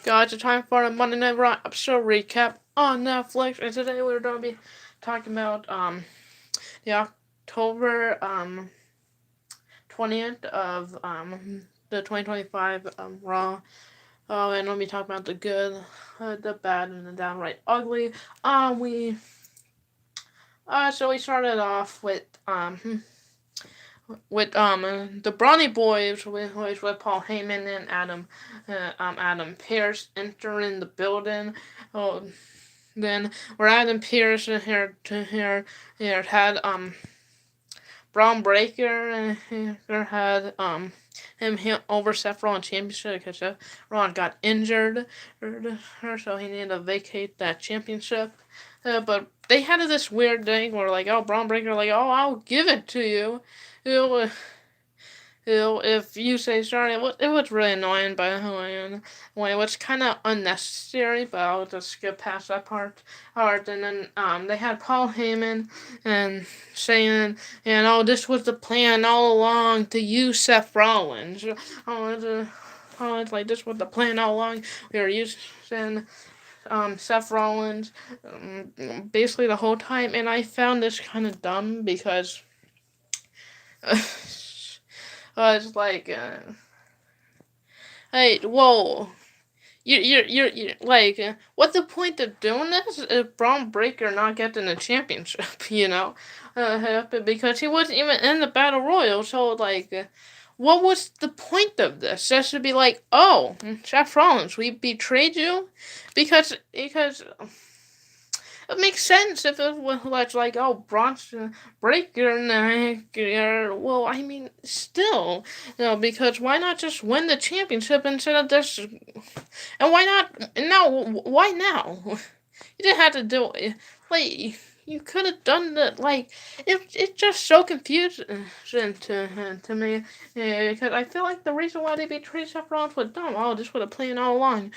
guys, it's time for a Monday Night Raw episode recap on Netflix, and today we're going to be talking about the October 20th of the 2025 Raw. And we'll be talking about the good, the bad, and the downright ugly. So we started off with the Brawny Boys with Paul Heyman and Adam Pearce entering the building. Oh, then where Adam Pearce here had Braun Breaker and here had him over Seth Rollins championship because Seth Rollins got injured, so he needed to vacate that championship. But they had this weird thing where Braun Breaker I'll give it to you. If you say sorry, it was really annoying, by the way. It was kind of unnecessary, but I'll just skip past that part. And then they had Paul Heyman and saying, this was the plan all along to use Seth Rollins. It's like this was the plan all along. We were using Seth Rollins basically the whole time, and I found this kind of dumb because. It's like, hey, whoa, you're like, what's the point of doing this if Braun Breaker not getting a championship, because he wasn't even in the Battle Royal, so what was the point of this? Just to be like, oh, Seth Rollins, we betrayed you, because it makes sense if it was like, oh, Bronson Breaker, well, I mean, still, because why not just win the championship instead of this, and why not, why now? You didn't have to do it, you could have done that, it's just so confusing to me, because I feel like the reason why they betrayed Seth Rollins was dumb. Oh, this would have played all along,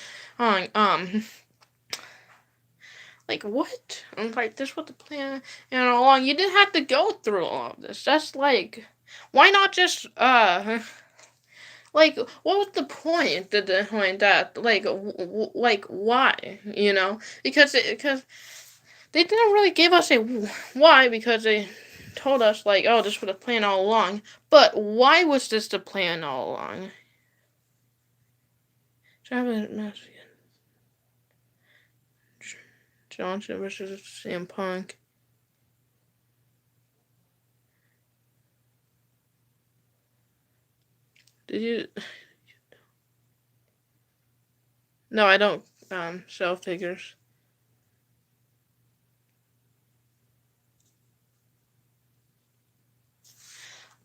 what? I'm like, this was the plan, all along. You didn't have to go through all of this. That's why not just, what was the point behind that? Why? Because they didn't really give us a why, because they told us, oh, this was the plan all along. But why was this the plan all along? Johnson versus CM Punk. Did you? No, I don't sell figures.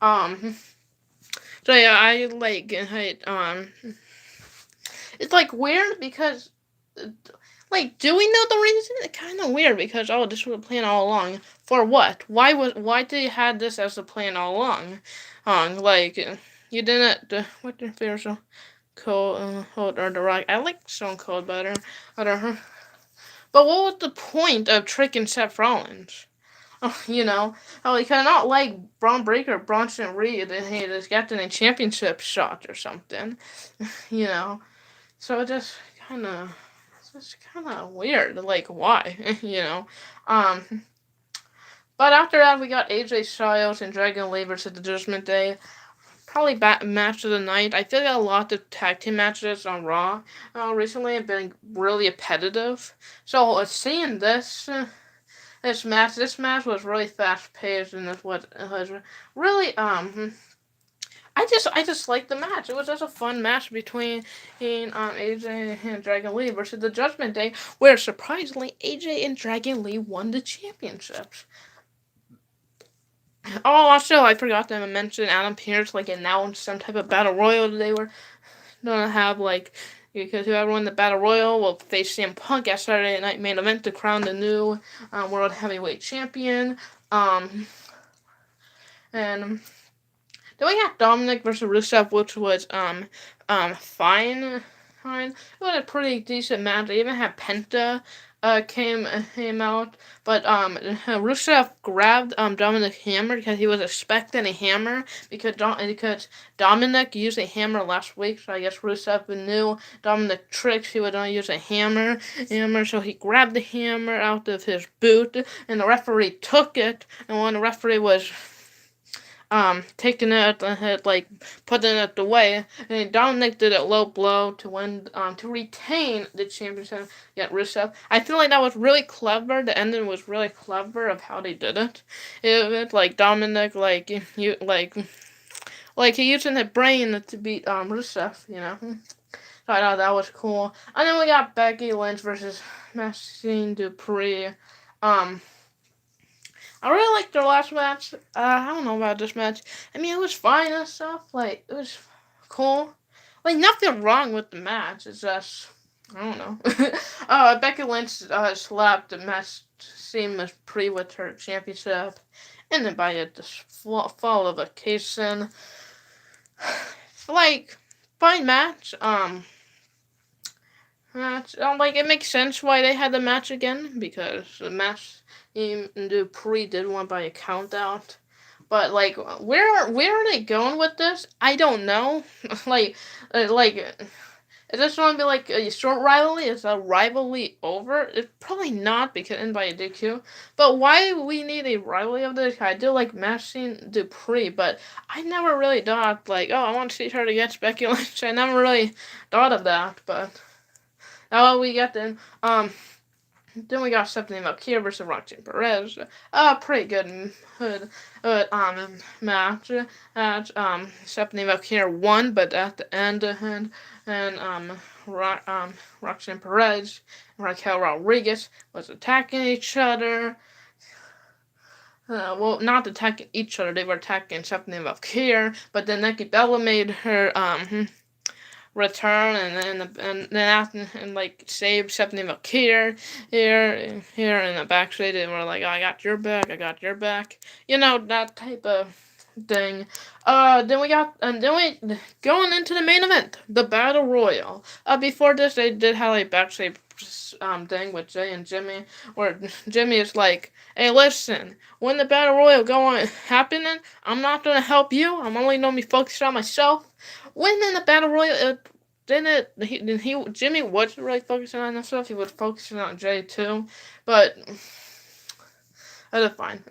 So yeah, I it's weird because do we know the reason? It's kind of weird because this was a plan all along. For what? Why did you have this as a plan all along? You didn't. What the favorite show? Cold or The Rock? I like Stone Cold better. Whatever. But what was the point of tricking Seth Rollins? He cannot Braun Breaker, Bronson Reed, and he just got in a championship shot or something. So it just kind of. It's kind of weird. Why? But after that, we got AJ Styles and Dragon Lee versus the Judgment Day. Probably match of the night. I feel like a lot of tag team matches on Raw recently have been really repetitive. So seeing this match was really fast paced, and this was really I just liked the match. It was just a fun match between AJ and Dragon Lee versus the Judgment Day, where surprisingly AJ and Dragon Lee won the championships. Oh, also I forgot to mention Adam Pearce announced some type of battle royal they were gonna have because whoever won the battle royal will face CM Punk at Saturday Night Main Event to crown the new World Heavyweight Champion. And then we got Dominic versus Rusev, which was fine. It was a pretty decent match. They even had Penta came out, but Rusev grabbed Dominic's hammer because he was expecting a hammer because Dominic used a hammer last week, so I guess Rusev knew Dominic tricks. He would only use a hammer. So he grabbed the hammer out of his boot, and the referee took it. And when the referee was taking it and had like putting it away. And Dominic did a low blow to win to retain the championship against Rusev. I feel like that was really clever. The ending was really clever of how they did it. It like Dominic like he using his brain to beat Rusev, you know. So I thought that was cool. And then we got Becky Lynch versus Maxine Dupree. I really liked their last match. I don't know about this match. I mean, it was fine and stuff. Like, it was cool. Like, nothing wrong with the match. It's just, I don't know. Becky Lynch slapped the match Seamus Pre with her championship. And then by a fall of occasion. Like, fine match. Like, it makes sense why they had the match again. Because the match Dupree did one by a count out. But like, where are they going with this? I don't know. Is this going to be like a short rivalry? Is a rivalry over? It's probably not because in by a DQ. But why we need a rivalry of this? I do like Maxine Dupree, but I never really thought like, oh, I want to see her against Becky Lynch. I never really thought of that. But now we get then. Then we got Stephanie Valkyrie versus Roxanne Perez. Pretty good match. Stephanie Valkyrie won, but at the end, Roxanne Perez and Raquel Rodriguez was attacking each other. Well, not attacking each other. They were attacking Stephanie Valkyrie, but then Nikki Bella made her return and then like save Stephanie Valkyrie here in the backstage, and we're like, oh, I got your back, you know, that type of thing. Then we going into the main event, the Battle Royal. Before this, they did have a backstage thing with Jay and Jimmy, where Jimmy is like, hey, listen, when the Battle Royal happening, I'm not gonna help you. I'm only gonna be focused on myself. When in the Battle Royal, Jimmy wasn't really focusing on himself. He was focusing on Jay too, but that's fine.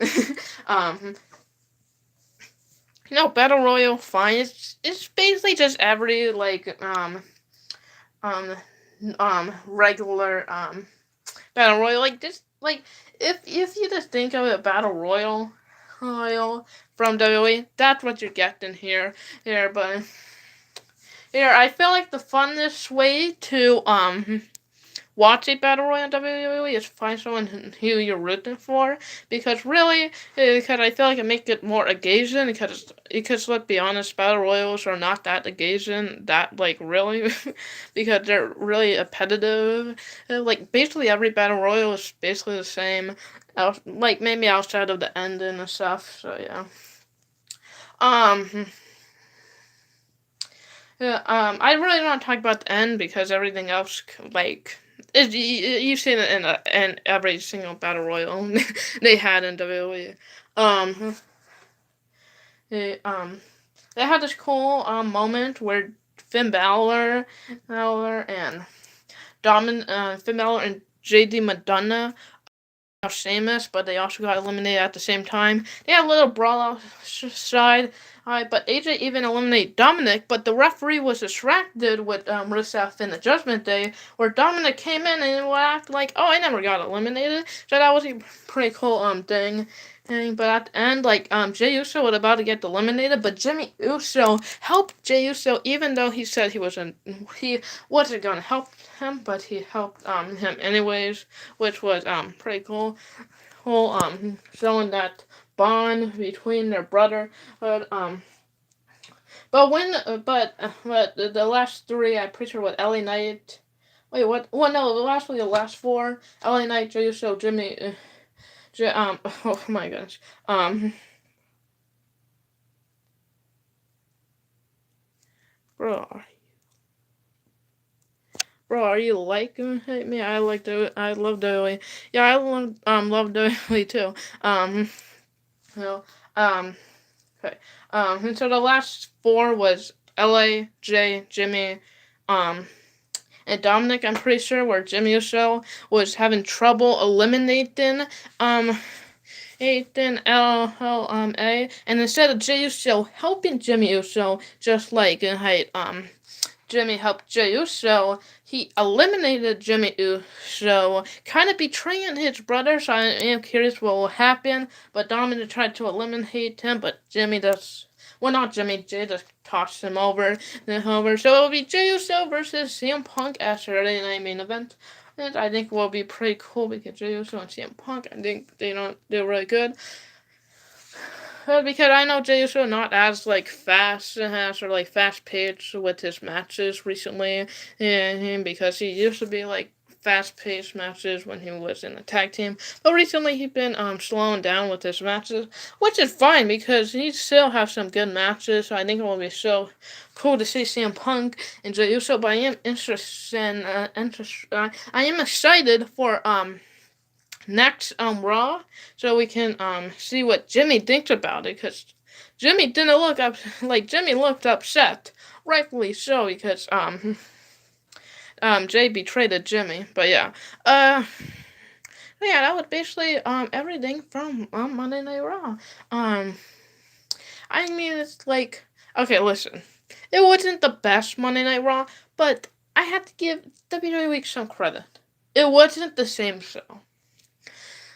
Battle Royal, fine. It's basically just every regular Battle Royal. Like this, like if you just think of a Battle Royal from WWE, that's what you're getting here. But here I feel like the funnest way to watch a Battle Royale in WWE is find someone who you're rooting for, because I feel like it makes it more engaging, because let's be honest, Battle Royals are not that engaging, really, because they're really repetitive. Like, basically every Battle Royal is basically the same, like, maybe outside of the ending and stuff, so yeah. I really don't want to talk about the end, because everything else, like, you've seen it in every single Battle Royal they had in WWE. They had this cool moment where Finn Balor and Finn Balor and JD Madonna Sheamus, but they also got eliminated at the same time. They had a little brawl outside, but AJ even eliminated Dominic, but the referee was distracted with Rusev in the Judgment Day, where Dominic came in and acted like, oh, I never got eliminated. So that was a pretty cool thing. But at the end, Jey Uso was about to get eliminated, but Jimmy Uso helped Jey Uso, even though he said he wasn't going to help him, but he helped him anyways, which was pretty cool. Showing that bond between their brother. But the last three, I'm pretty sure, what, LA Knight. Wait, what? Well, no, the last four: LA Knight, Jey Uso, Jimmy. Oh my gosh. Bro, bro, are you liking me? I like I love Dooley. Yeah, I love Dooley too. So, um, okay. And so the last four was LA, Jay, Jimmy, um, and Dominic. I'm pretty sure where Jimmy Uso was having trouble eliminating Ethan LLA, and instead of Jey Uso helping Jimmy Uso, just like Jimmy helped Jey Uso, he eliminated Jimmy Uso, kind of betraying his brother. So I am curious what will happen. But Dominic tried to eliminate him, but Jimmy does. Well, not Jimmy. Jay just tossed him over. So it will be Jey Uso versus CM Punk at Saturday Night Main Event. And I think will be pretty cool because Jey Uso and CM Punk, I think they don't do really good. Because I know Jey Uso not as fast or fast paced with his matches recently, and because he used to be fast paced matches when he was in the tag team, but recently he's been slowing down with his matches, which is fine because he still has some good matches. So I think it will be so cool to see CM Punk and Jey Uso. But I am I am excited for next Raw, so we can see what Jimmy thinks about it, because Jimmy didn't look up Jimmy looked upset, rightfully so, because Jay betrayed Jimmy. But yeah, yeah, that was basically everything from Monday Night Raw. I mean, it's okay, listen, it wasn't the best Monday Night Raw, but I had to give WWE Week some credit. It wasn't the same show.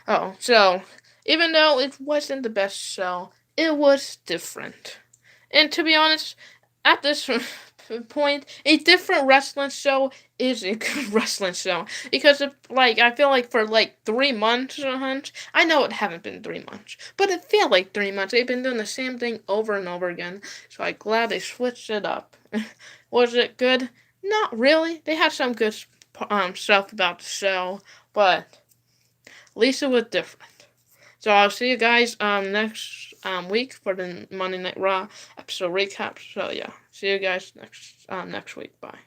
Oh, so even though it wasn't the best show, it was different. And to be honest, at this point, a different wrestling show is a good wrestling show. Because I feel like for 3 months, I know it haven't been 3 months, but it felt like 3 months. They've been doing the same thing over and over again. So I'm glad they switched it up. Was it good? Not really. They had some good stuff about the show, but Lisa was different. So I'll see you guys next week for the Monday Night Raw episode recap. So yeah, see you guys next week. Bye.